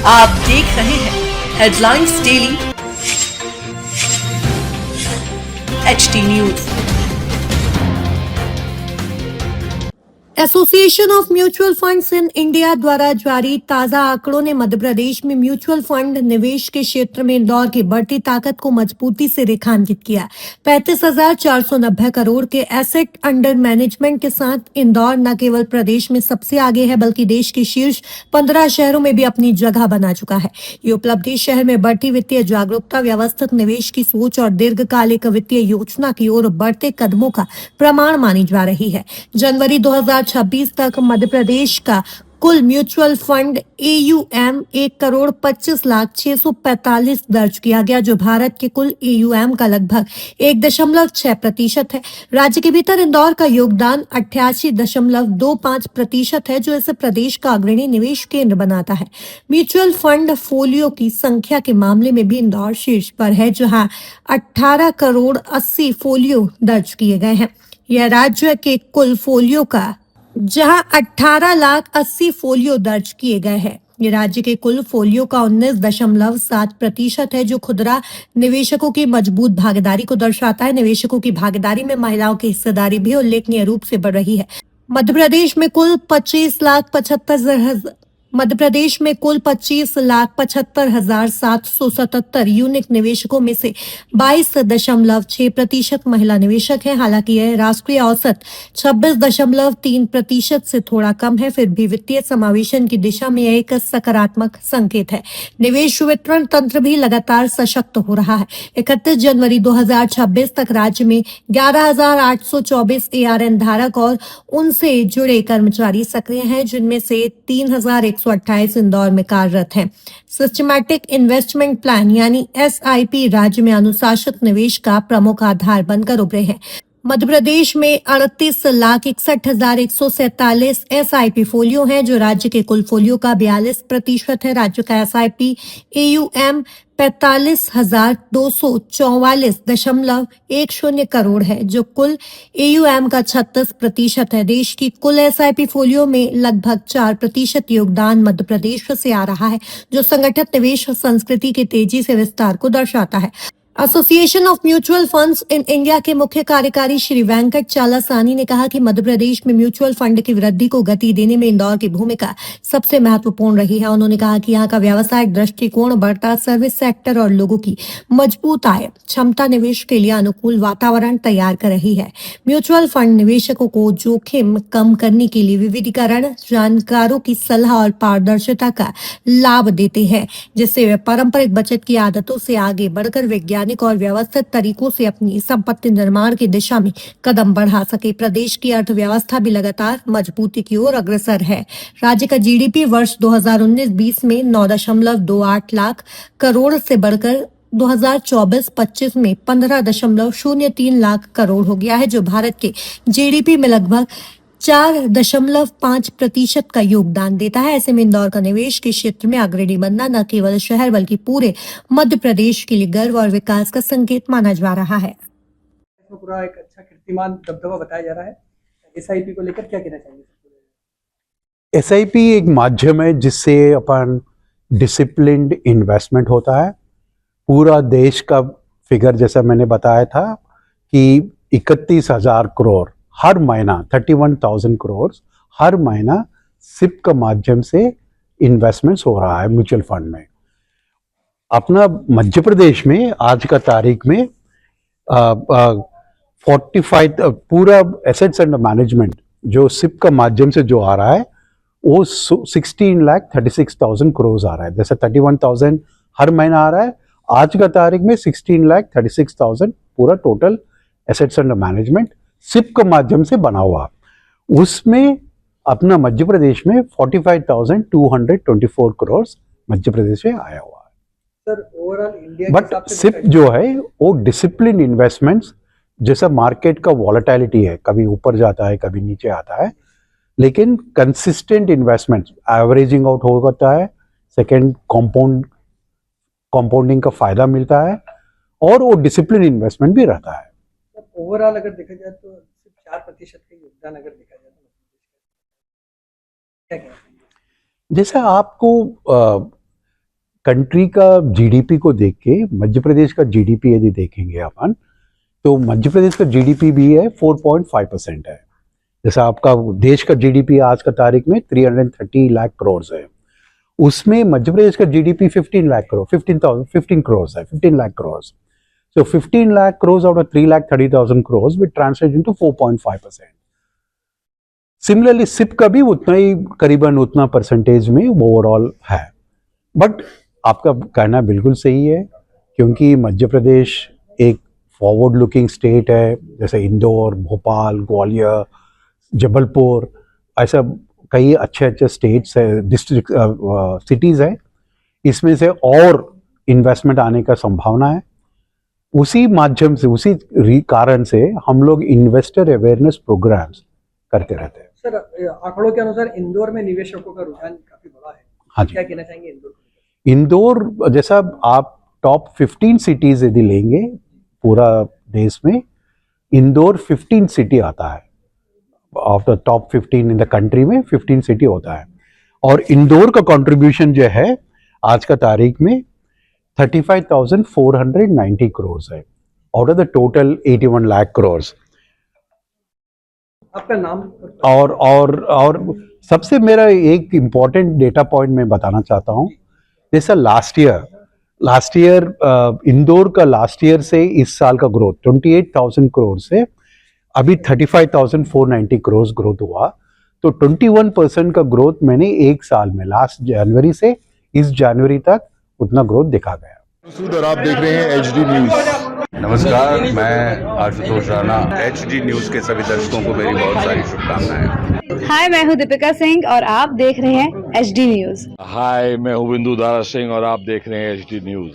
आप देख रहे हैं headlines daily HT news. Association of mutual funds in India द्वारा जारी ताजा आंकड़ों ने मध्य प्रदेश में म्यूचुअल फंड निवेश के क्षेत्र में इंदौर की बढ़ती ताकत को मजबूती से रेखांकित किया। 35,490 करोड़ के एसेट अंडर मैनेजमेंट के साथ इंदौर न केवल प्रदेश में सबसे आगे है बल्कि देश के शीर्ष 15 शहरों में भी अपनी जगह बना चुका है। ये उपलब्धि शहर में बढ़ती वित्तीय जागरूकता, व्यवस्थित निवेश की सोच और दीर्घकालिक वित्तीय योजना की ओर बढ़ते कदमों का प्रमाण मानी जा रही है। जनवरी 2026 तक मध्य प्रदेश का कुल म्यूचुअल फंड AUM 1,25,645 दर्ज किया गया, जो भारत के कुल AUM का लगभग 1.6% है। राज्य के भीतर इंदौर का योगदान 88.25% है, जो इसे प्रदेश का अग्रणी निवेश केंद्र बनाता है। म्यूचुअल फंड फोलियो की संख्या के मामले में भी इंदौर शीर्ष पर है, जहां 18 करोड़ 80 फोलियो दर्ज किए गए हैं। यह राज्य के कुल फोलियो का जहां 18,80,000 फोलियो दर्ज किए गए हैं। ये राज्य के कुल फोलियो का 19.7% है, जो खुदरा निवेशकों की मजबूत भागीदारी को दर्शाता है। निवेशकों की भागीदारी में महिलाओं की हिस्सेदारी भी उल्लेखनीय रूप से बढ़ रही है। मध्य प्रदेश में कुल 25,75,777 यूनिक निवेशकों में से 22.6% महिला निवेशक हैं। हालांकि यह राष्ट्रीय औसत 26.3% से थोड़ा कम है, फिर भी वित्तीय समावेशन की दिशा में यह एक सकारात्मक संकेत है। निवेश वितरण तंत्र भी लगातार सशक्त हो रहा है। 31 जनवरी 2026 तक राज्य में 11,824 ARN धारक और उनसे जुड़े कर्मचारी सक्रिय हैं, जिनमें से 3,128 इंदौर में कार्यरत हैं। सिस्टमैटिक इन्वेस्टमेंट प्लान यानी SIP राज्य में अनुशासित निवेश का प्रमुख आधार बनकर उभरे हैं। मध्य प्रदेश में 38,61,147 SIP फोलियो हैं, जो राज्य के कुल फोलियो का 42% है। राज्य का SIP AUM 45,244.10 करोड़ है, जो कुल AUM का 36% है। देश की कुल SIP फोलियो में लगभग 4% योगदान मध्य प्रदेश से आ रहा है, जो संगठित निवेश संस्कृति के तेजी से विस्तार को दर्शाता है। Association of mutual funds in India के मुख्य कार्यकारी श्री वेंकट चालासानी ने कहा कि मध्य प्रदेश में म्यूचुअल फंड की वृद्धि को गति देने में इंदौर की भूमिका सबसे महत्वपूर्ण रही है। उन्होंने कहा कि यहाँ का व्यावसायिक दृष्टिकोण, बढ़ता सर्विस सेक्टर और लोगों की मजबूत आय क्षमता निवेश के लिए अनुकूल वातावरण तैयार कर रही है। म्यूचुअल फंड निवेशकों को जोखिम कम करने के लिए विविधीकरण, जानकारों की सलाह और पारदर्शिता का लाभ देते हैं, जिससे वे पारंपरिक बचत की आदतों से आगे बढ़कर वैज्ञानिक और व्यवस्थित तरीकों से अपनी संपत्ति निर्माण की दिशा में कदम बढ़ा सके। प्रदेश की अर्थव्यवस्था भी लगातार मजबूती की ओर अग्रसर है। राज्य का GDP वर्ष 2019-20 में 9.28 लाख करोड़ से बढ़कर 2024-25 में 15.03 लाख करोड़ हो गया है, जो भारत के GDP में लगभग 4.5% का योगदान देता है। ऐसे में इंदौर का निवेश के क्षेत्र में अग्रणी बनना न केवल शहर बल्कि पूरे मध्य प्रदेश के लिए गर्व और विकास का संकेत माना जा रहा है। पूरा एक अच्छा कीर्तिमान दबदबा बताया जा रहा है। SIP को लेकर क्या कहना चाहिए? SIP एक माध्यम है जिससे अपन डिसिप्लिन्ड इन्वेस्टमेंट होता है। पूरा देश का फिगर जैसा मैंने बताया था कि 31,000 करोड़ हर महीना, 31,000 करोड़ हर महीना SIP का माध्यम से इन्वेस्टमेंट्स हो रहा है म्यूचुअल फंड में। अपना मध्य प्रदेश में आज का तारीख में 45 पूरा एसेट्स अंडर मैनेजमेंट जो SIP का माध्यम से जो आ रहा है वो 16,36,000 करोड़ आ रहा है। जैसे 31,000 हर महीना आ रहा है, आज का तारीख में 16,36,000 पूरा total assets under management SIP के माध्यम से बना हुआ। उसमें अपना मध्य प्रदेश में 45,224 करोड़ मध्य प्रदेश में आया हुआ है। Sir overall India but SIP जो है वो डिसिप्लिन इन्वेस्टमेंट्स, जैसा मार्केट का वॉलेटिलिटी है, कभी ऊपर जाता है कभी नीचे आता है, लेकिन कंसिस्टेंट इन्वेस्टमेंट्स एवरेजिंग आउट होता है। सेकेंड कंपाउंडिंग का फायदा मिलता है और वो डिसिप्लिन इन्वेस्टमेंट भी रहता है। ओवरऑल अगर देखा जाए तो सिर्फ 4% का योगदान अगर देखा जाए तो क्या कहना चाहिए? जैसे आपको कंट्री का जीडीपी को देख के मध्य प्रदेश का जीडीपी यदि देखेंगे अपन, तो मध्य प्रदेश का जीडीपी भी है 4.5% है। जैसा आपका देश का जीडीपी आज का तारीख में 330 लाख करोड़ है, उसमें मध्य प्रदेश का जीडीपी 15 लाख करोड़ 15 करोड़ है, 15 lakh crore. So 15 lakh crores out of 3,30,000 crores will translate into 4.5%. Similarly, SIP का भी उतना ही करीबन उतना परसेंटेज में ओवरऑल है। बट आपका कहना बिल्कुल सही है, क्योंकि मध्य प्रदेश एक फॉरवर्ड लुकिंग स्टेट है। जैसे इंदौर, भोपाल, ग्वालियर, जबलपुर, ऐसा कई अच्छे स्टेट्स है, डिस्ट्रिक्ट सिटीज़ है। इसमें से और इन्वेस्टमेंट आने का संभावना है। उसी माध्यम से, उसी कारण से हम लोग इन्वेस्टर अवेयरनेस प्रोग्राम्स करते रहते हैं। सर, आंकड़ों के अनुसार इंदौर में निवेशकों का रुझान काफी बड़ा है। हाँ जी। क्या कहना चाहेंगे इंदौर? इंदौर जैसा आप टॉप 15 सिटीज यदि लेंगे पूरा देश में, इंदौर 15 सिटी आता है। Of the top 15 in the country में 15 सिटी होता है। और इंदौर का कंट्रीब्यूशन जो है आज का तारीख में 35,490 करोड़ है out of the total 81 lakh crore. आपका नाम? और सबसे मेरा एक इम्पॉर्टेंट डेटा पॉइंट मैं बताना चाहता हूँ। जैसा लास्ट ईयर इंदौर का लास्ट ईयर से इस साल का ग्रोथ 28,000 करोड़ से अभी 35,490 करोड़ ग्रोथ हुआ। तो 21% का ग्रोथ मैंने एक साल में, लास्ट जनवरी से इस जनवरी तक उतना ग्रोथ देखा गया। मसूद और आप देख रहे हैं एचडी न्यूज। नमस्कार, मैं आशुतोष राणा। एचडी न्यूज के सभी दर्शकों को मेरी बहुत सारी शुभकामनाएं। हाय, मैं हूँ दीपिका सिंह और आप देख रहे हैं एचडी न्यूज। हाय, मैं हूं बिंदु दारा सिंह और आप देख रहे हैं एचडी न्यूज।